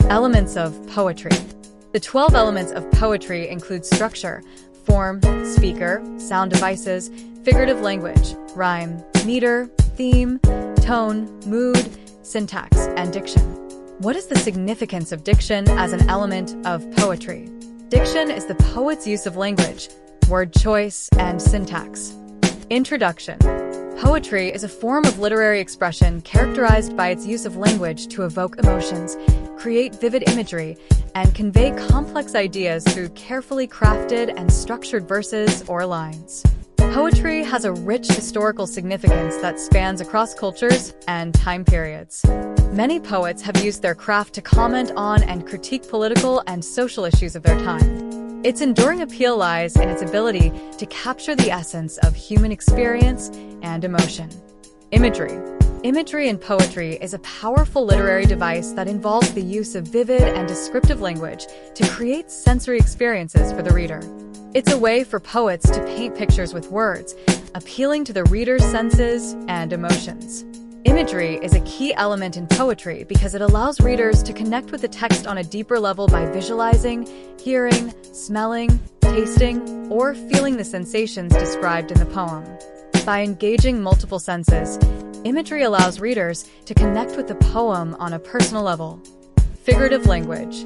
Elements of poetry. The 12 elements of poetry include structure, form, speaker, sound devices, figurative language, rhyme, meter, theme, tone, mood, syntax, and diction. What is the significance of diction as an element of poetry? Diction is the poet's use of language, word choice, and syntax. Introduction. Poetry is a form of literary expression characterized by its use of language to evoke emotions, create vivid imagery, and convey complex ideas through carefully crafted and structured verses or lines. Poetry has a rich historical significance that spans across cultures and time periods. Many poets have used their craft to comment on and critique political and social issues of their time. Its enduring appeal lies in its ability to capture the essence of human experience and emotion. Imagery. Imagery in poetry is a powerful literary device that involves the use of vivid and descriptive language to create sensory experiences for the reader. It's a way for poets to paint pictures with words, appealing to the reader's senses and emotions. Imagery is a key element in poetry because it allows readers to connect with the text on a deeper level by visualizing, hearing, smelling, tasting, or feeling the sensations described in the poem. By engaging multiple senses, imagery allows readers to connect with the poem on a personal level. Figurative language.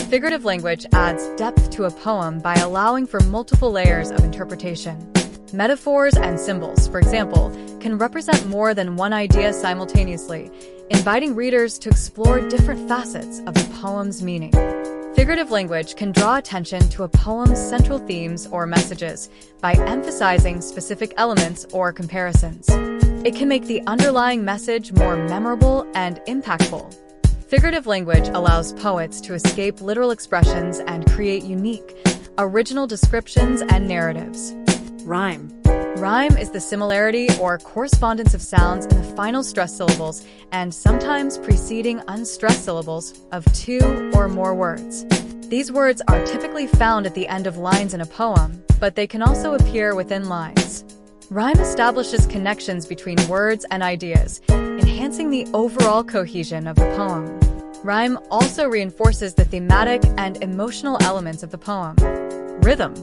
Figurative language adds depth to a poem by allowing for multiple layers of interpretation. Metaphors and symbols, for example, can represent more than one idea simultaneously, inviting readers to explore different facets of the poem's meaning. Figurative language can draw attention to a poem's central themes or messages by emphasizing specific elements or comparisons. It can make the underlying message more memorable and impactful. Figurative language allows poets to escape literal expressions and create unique, original descriptions and narratives. Rhyme. Rhyme is the similarity or correspondence of sounds in the final stressed syllables and sometimes preceding unstressed syllables of two or more words. These words are typically found at the end of lines in a poem, but they can also appear within lines. Rhyme establishes connections between words and ideas, enhancing the overall cohesion of the poem. Rhyme also reinforces the thematic and emotional elements of the poem. Rhythm.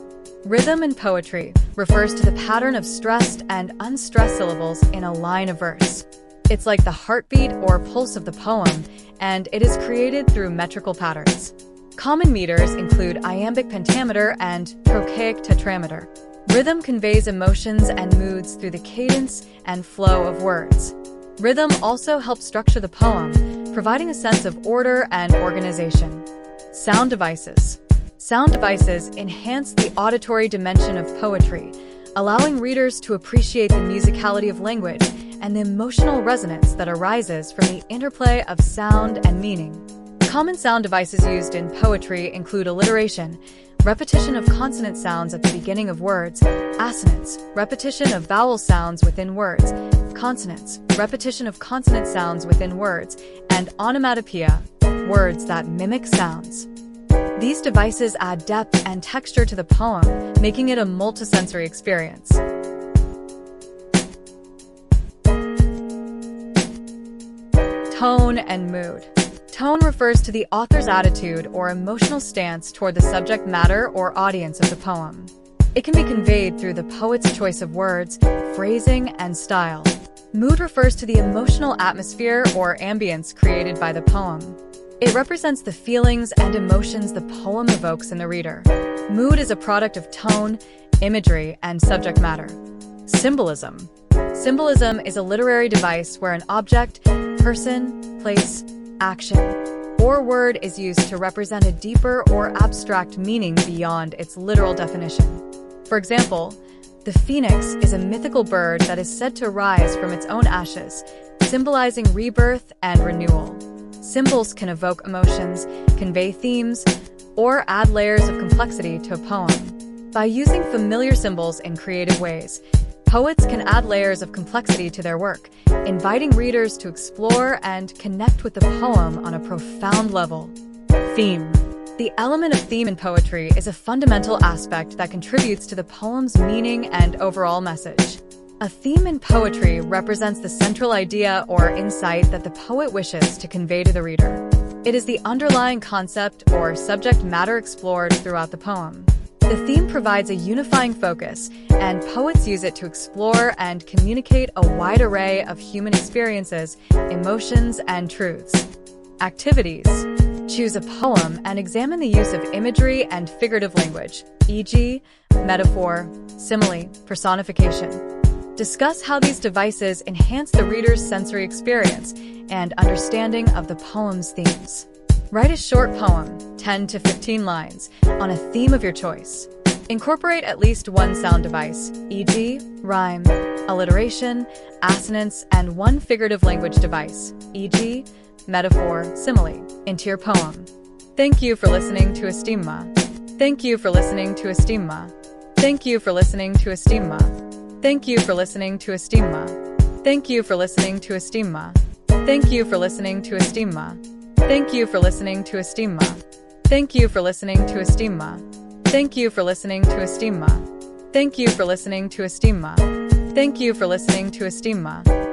Rhythm in poetry refers to the pattern of stressed and unstressed syllables in a line of verse. It's like the heartbeat or pulse of the poem, and it is created through metrical patterns. Common meters include iambic pentameter and trochaic tetrameter. Rhythm conveys emotions and moods through the cadence and flow of words. Rhythm also helps structure the poem, providing a sense of order and organization. Sound devices. Sound devices enhance the auditory dimension of poetry, allowing readers to appreciate the musicality of language and the emotional resonance that arises from the interplay of sound and meaning. Common sound devices used in poetry include alliteration, repetition of consonant sounds at the beginning of words, assonance, repetition of vowel sounds within words, consonants, repetition of consonant sounds within words, and onomatopoeia, words that mimic sounds. These devices add depth and texture to the poem, making it a multisensory experience. Tone and mood. Tone refers to the author's attitude or emotional stance toward the subject matter or audience of the poem. It can be conveyed through the poet's choice of words, phrasing, and style. Mood refers to the emotional atmosphere or ambience created by the poem. It represents the feelings and emotions the poem evokes in the reader. Mood is a product of tone, imagery, and subject matter. Symbolism. Symbolism is a literary device where an object, person, place, action, or word is used to represent a deeper or abstract meaning beyond its literal definition. For example, the phoenix is a mythical bird that is said to rise from its own ashes, symbolizing rebirth and renewal. Symbols can evoke emotions, convey themes, or add layers of complexity to a poem. By using familiar symbols in creative ways, poets can add layers of complexity to their work, inviting readers to explore and connect with the poem on a profound level. Theme. The element of theme in poetry is a fundamental aspect that contributes to the poem's meaning and overall message. A theme in poetry represents the central idea or insight that the poet wishes to convey to the reader. It is the underlying concept or subject matter explored throughout the poem. The theme provides a unifying focus, and poets use it to explore and communicate a wide array of human experiences, emotions, and truths. Activities. Choose a poem and examine the use of imagery and figurative language, e.g., metaphor, simile, personification. Discuss how these devices enhance the reader's sensory experience and understanding of the poem's themes. Write a short poem, 10 to 15 lines, on a theme of your choice. Incorporate at least one sound device, e.g., rhyme, alliteration, assonance, and one figurative language device, e.g., metaphor, simile, into your poem. Thank you for listening to Estima. Thank you for listening to Estima. Thank you for listening to Estima. Thank you for listening to Estima. Thank you for listening to Estima. Thank you for listening to Estima. Thank you for listening to Estima. Thank you for listening to Estima. Thank you for listening to Estima. Thank you for listening to Estima. Thank you for listening to Estima.